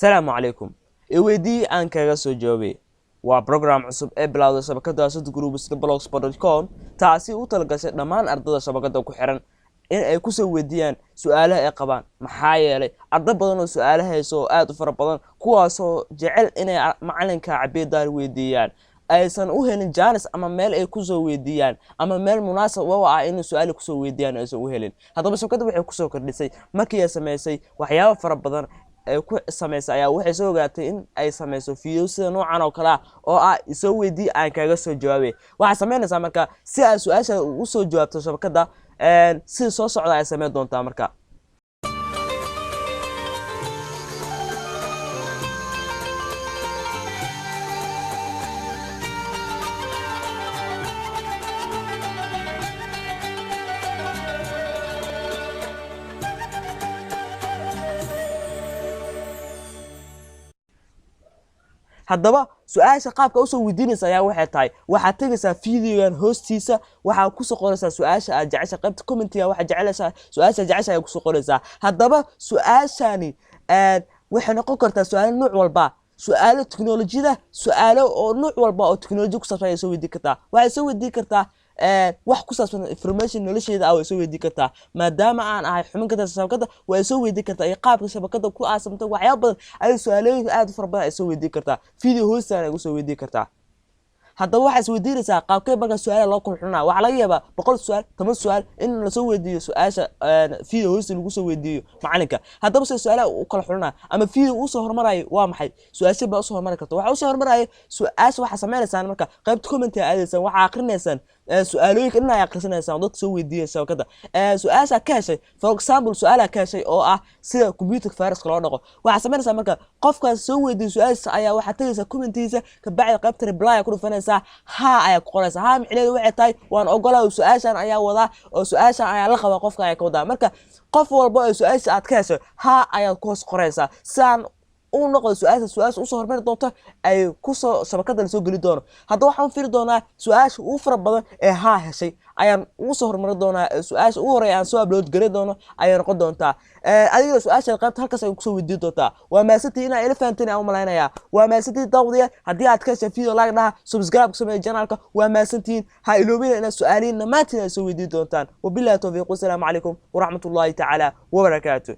Assalamu alaikum. Iweydii aan kaga soo joobay waa program cusub ee bilowday shabakada Asad Groups blogspot.com taasi u talagashay dhammaan ardayda shabakada ku xiran in ay ku soo weydiyaan su'aalaha ay qabaan maxaa yeelay arday badan oo su'aalaha hayso aad u fara badan kuwaas oo jecel inay macalinka cabiidar weydiiyaan aysan u helin jaanis ama meel ay ku soo weydiyaan ama meel munaasab u ah in su'aal ku soo weydiyaan aysan u helin haddaba shabakada waxay ku soo kordhisay markii ay sameysay waxyaabo fara badan ay ku sameysay ayaa waxay soo ogaatay in ay sameyso video sida noocan oo kala oo isoo weydii aan kaga soo jawaabay waxa sameynaysa marka si aad su'aasha ugu soo jawaabto shabakada si soo socda ay sameyn doontaa marka haddaba su'aasha qaabka u soo weydiinaysa ayaa waxay tahay waxa tagaysaa videogan hoostiisa waxa ku soo qoraysaa su'aasha aad jecesha qaybta comment-iga waxa jecesha su'aasha jecesha ay ku soo qoraysaa haddaba su'aashani waxay noqon kartaa su'aalo nooc walba su'aalo teknolojiyada su'aalo oo nooc walba oo teknolojiya ku saabsan ay soo weydiin kartaa waxay soo weydiin kartaa wax ku saabsan information nolosheeda ay soo weydii kartaa maadaama aan ahay xubin ka tirsan shabakada way soo weydii kartaa iyo qaabka shabakada ku aasamtay waxyaabo badan ay su'aalooyin aad u fara badan ay soo weydii kartaa video hoostiisa ay soo weydii kartaa haddaba waxay soo weydiinaysaa qaabkee marka su'aalaha loo kala xulnaa waxa laga yaabaa 100 su'aal 10 su'aal in la soo weydiiyo su'aasha video hoostiisa lagu soo weydiiyo macalinka haddaba su'aalaha u kala xulnaa ama video uu soo hormarayo waa maxay su'aasha ba soo hormari karto waxa uu soo hormarayo su'aasha waxa sameynaysan marka qaybta comment-iga aadaysan waxa akhrinaysan su'aalooyinka in ay akhrisanaysan dad soo weydiiyay shabakada su'aasha ka heshay for example su'aalaha ka heshay oo sida computer virus loo dhaqo waxa sameynaysan marka qofkaas soo weydiiyay su'aasha ayaa waxa tagaysa comment-iisa ka bacdi qaybta reply ku dhufanaysa ha ayaa ku qoraysa ha micneedu waxay tahay waan ogolaa su'aashan ayaa wada oo su'aashan ayaa la qaba qofka ayaa ka wada marka qof walba oo su'aasha aad ka heshay ha ayaa ku hoos qoraysa saan oo noqdo su'aasha u soo hormari doonto ay ku soo shabakada la soo gali doono haddaba waxaan fiiri doonaa su'aasha ugu fara badan ee ha heshay ayaan ugu soo hormari doonaa su'aasha ugu horeeyay aan soo upload gali doono ayay noqon doontaa adiga su'aasha qaybta halkaas ay ku soo weydiin doontaa waa maasantii in ay elefantin aan u malaynaya waa maasantii dawdiya haddii aad ka heshay video like dhaha subscribe ku samee channelka waa maasantiin ha iloobina in su'aalihiina maanta ay soo weydiin doontaan wabillahi tawfiiq wasalaamu calaykum waraxmatullaahi tacaala wabarakaatuh